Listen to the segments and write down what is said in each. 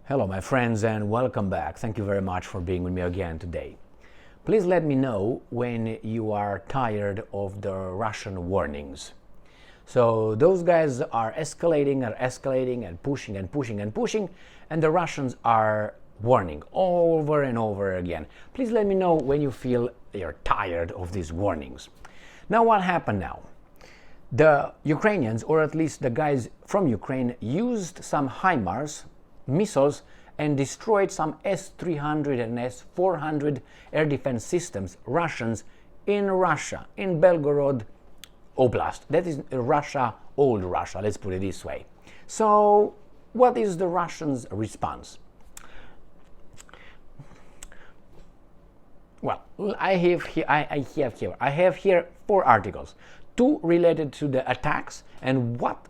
Hello my friends and welcome back. Thank you very much for being with me again today. Please let me know when you are tired of the Russian warnings. So those guys are escalating and pushing and pushing and pushing, and the Russians are warning over and over again. Please let me know when you feel you're tired of these warnings. Now what happened now? The Ukrainians, or at least the guys from Ukraine, used some HIMARS missiles and destroyed some S-300 and S-400 air defense systems, Russians, in Russia, in Belgorod Oblast. That is Russia, old Russia, let's put it this way. So what is the Russians' response? Well, I have here 4 articles, 2 related to the attacks and what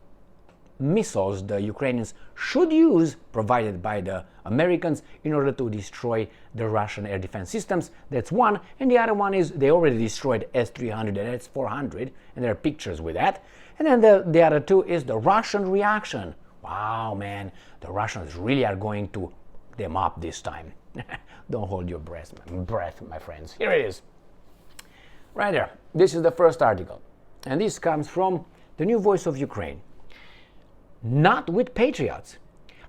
missiles the Ukrainians should use, provided by the Americans, in order to destroy the Russian air defense systems. That's one. And the other one is they already destroyed S-300 and S-400, and there are pictures with that. And then the other 2 is the Russian reaction. Wow, man, the Russians really are going to them up this time. Don't hold your breath, my friends. Here it is. Right there. This is the first article. And this comes from the New Voice of Ukraine. Not with Patriots.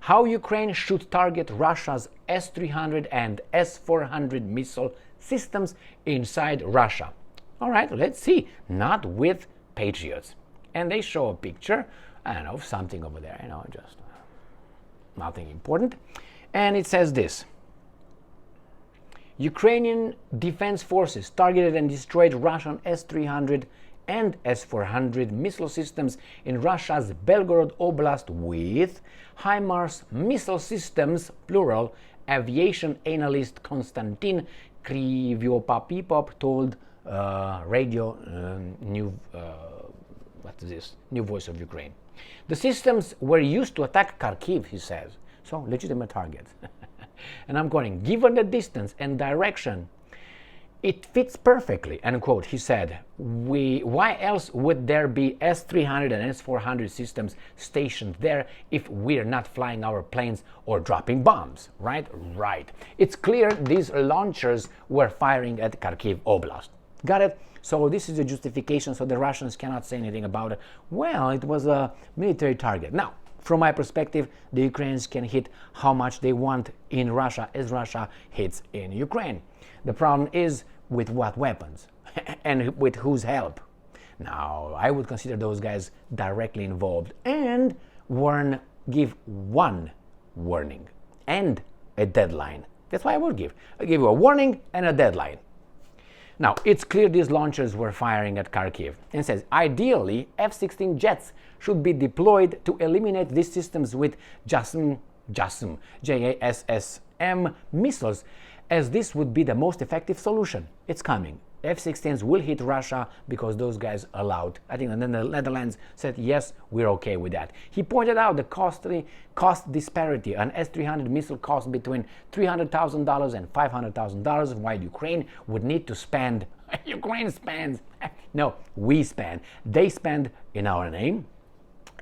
How Ukraine should target Russia's S-300 and S-400 missile systems inside Russia. All right, let's see. Not with Patriots. And they show a picture, I don't know, of something over there, just nothing important. And it says this. Ukrainian defense forces targeted and destroyed Russian S-300 and S-400 missile systems in Russia's Belgorod Oblast with HIMARS missile systems, plural, aviation analyst Konstantin Krivyopapipop told New Voice of Ukraine. The systems were used to attack Kharkiv, he says. So, legitimate targets. And I'm quoting, given the distance and direction, it fits perfectly, end quote, he said. Why else would there be S-300 and S-400 systems stationed there if we're not flying our planes or dropping bombs, right? Right. It's clear these launchers were firing at Kharkiv Oblast. Got it? So this is a justification, so the Russians cannot say anything about it. Well, it was a military target. Now, from my perspective, the Ukrainians can hit how much they want in Russia as Russia hits in Ukraine. The problem is with what weapons and with whose help. Now, I would consider those guys directly involved and give one warning and a deadline. That's why I would give. I give you a warning and a deadline. Now, it's clear these launchers were firing at Kharkiv. And says, ideally, F-16 jets should be deployed to eliminate these systems with JASSM, J-A-S-S-M missiles, as this would be the most effective solution. It's coming. F-16s will hit Russia because those guys allowed. I think, and then the Netherlands said, yes, we're okay with that. He pointed out the cost disparity. An S-300 missile costs between $300,000 and $500,000, while Ukraine would need to spend, they spend in our name,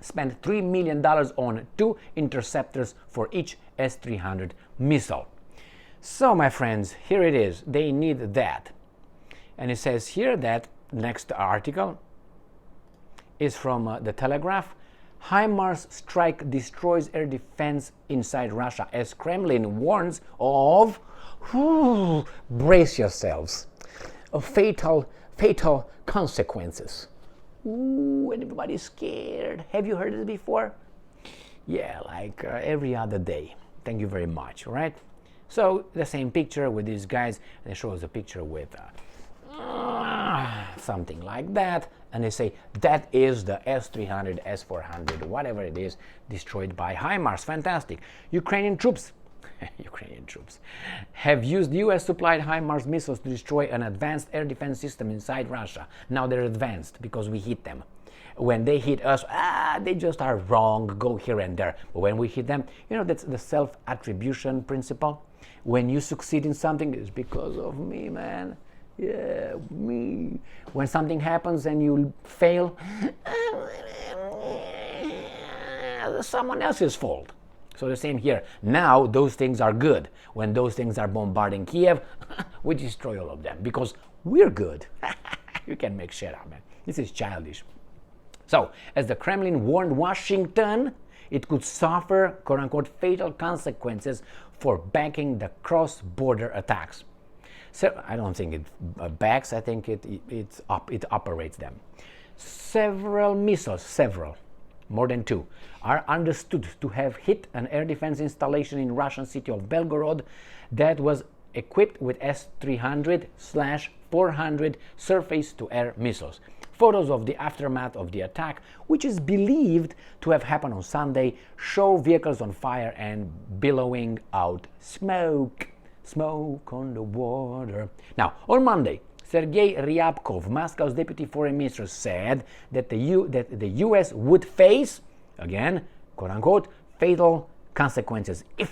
spend $3 million on 2 interceptors for each S-300 missile. So, my friends, here it is. They need that. And it says here that next article is from the Telegraph. HIMARS strike destroys air defense inside Russia as Kremlin warns of, brace yourselves, of fatal consequences. Ooh, and everybody's scared. Have you heard it before? Yeah, like every other day. Thank you very much, all right? So the same picture with these guys, and it shows a picture with something like that, and they say that is the S-300, S-400, whatever it is, destroyed by HIMARS. Fantastic. Ukrainian troops have used US-supplied HIMARS missiles to destroy an advanced air defense system inside Russia. Now they're advanced because we hit them. When they hit us, they just are wrong, go here and there. But when we hit them, that's the self-attribution principle. When you succeed in something, it's because of me, man. Yeah, me. When something happens and you fail, someone else's fault. So the same here. Now those things are good. When those things are bombarding Kiev, we destroy all of them because we're good. You can make shit up, man. This is childish. So, as the Kremlin warned Washington, it could suffer, quote-unquote, fatal consequences for backing the cross-border attacks. So, I don't think it backs, I think it operates them. Several missiles, more than 2, are understood to have hit an air defense installation in Russian city of Belgorod that was equipped with S-300/400 surface-to-air missiles. Photos of the aftermath of the attack, which is believed to have happened on Sunday, show vehicles on fire and billowing out smoke. Smoke on the water. Now, on Monday, Sergei Ryabkov, Moscow's deputy foreign minister, said that the U.S. would face, again, quote-unquote, fatal consequences if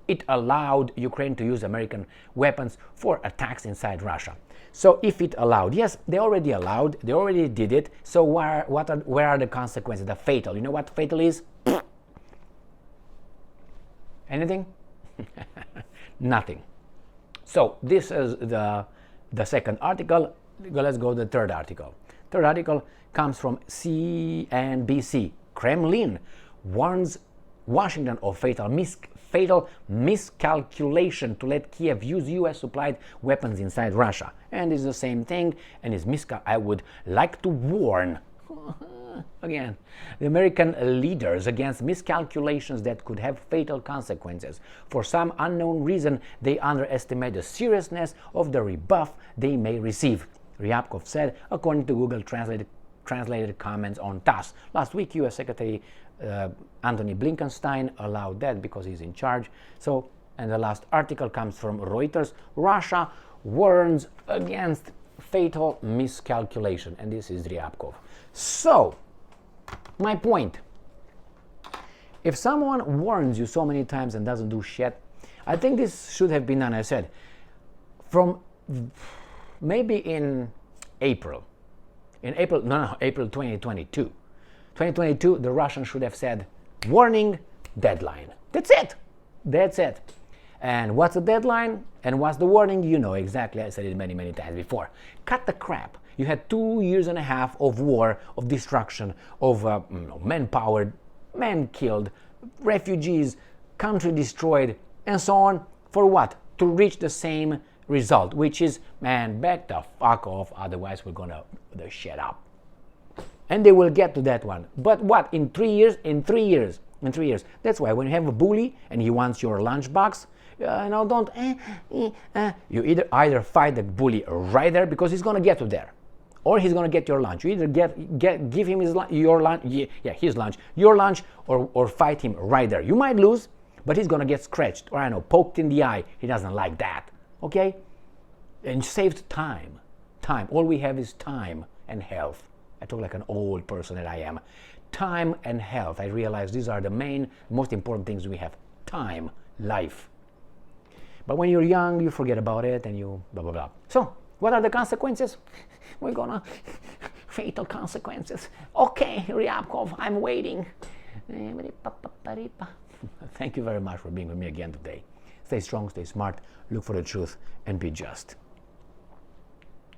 it allowed Ukraine to use American weapons for attacks inside Russia. So if it allowed, yes, they already allowed, they already did it, so where are the consequences, the fatal? You know what fatal is? Anything? Nothing. So this is the second article. Let's go to the third article. Third article comes from CNBC. Kremlin warns Washington of fatal miscalculation to let Kiev use US-supplied weapons inside Russia. And it's the same thing, and I would like to warn, again, the American leaders against miscalculations that could have fatal consequences. For some unknown reason, they underestimate the seriousness of the rebuff they may receive, Ryabkov said, according to Google translated comments on TASS. Last week, U.S. Secretary Antony Blinken allowed that because he's in charge. So, and the last article comes from Reuters. Russia warns against fatal miscalculation, and this is Ryabkov. So, my point, if someone warns you so many times and doesn't do shit, I think this should have been done, I said, from maybe in April 2022. 2022, the Russians should have said, warning, deadline. That's it. That's it. And what's the deadline? And what's the warning? You know exactly. I said it many, many times before. Cut the crap. You had 2.5 years of war, of destruction, of manpower, men killed, refugees, country destroyed, and so on. For what? To reach the same result, which is, man, back the fuck off, otherwise we're gonna shut up. And they will get to that one. But what? In 3 years? In 3 years. In 3 years. That's why when you have a bully and he wants your lunchbox, don't. You either fight the bully right there because he's gonna get you there, or he's gonna get your lunch. You either give him his lunch, your lunch, or fight him right there. You might lose, but he's gonna get scratched or poked in the eye. He doesn't like that. Okay? And saved time. Time. All we have is time and health. I talk like an old person that I am. Time and health. I realize these are the most important things we have. Time, life. But when you're young, you forget about it and you blah, blah, blah. So, what are the consequences? We're gonna... fatal consequences. Okay, Ryabkov, I'm waiting. Thank you very much for being with me again today. Stay strong, stay smart, look for the truth, and be just.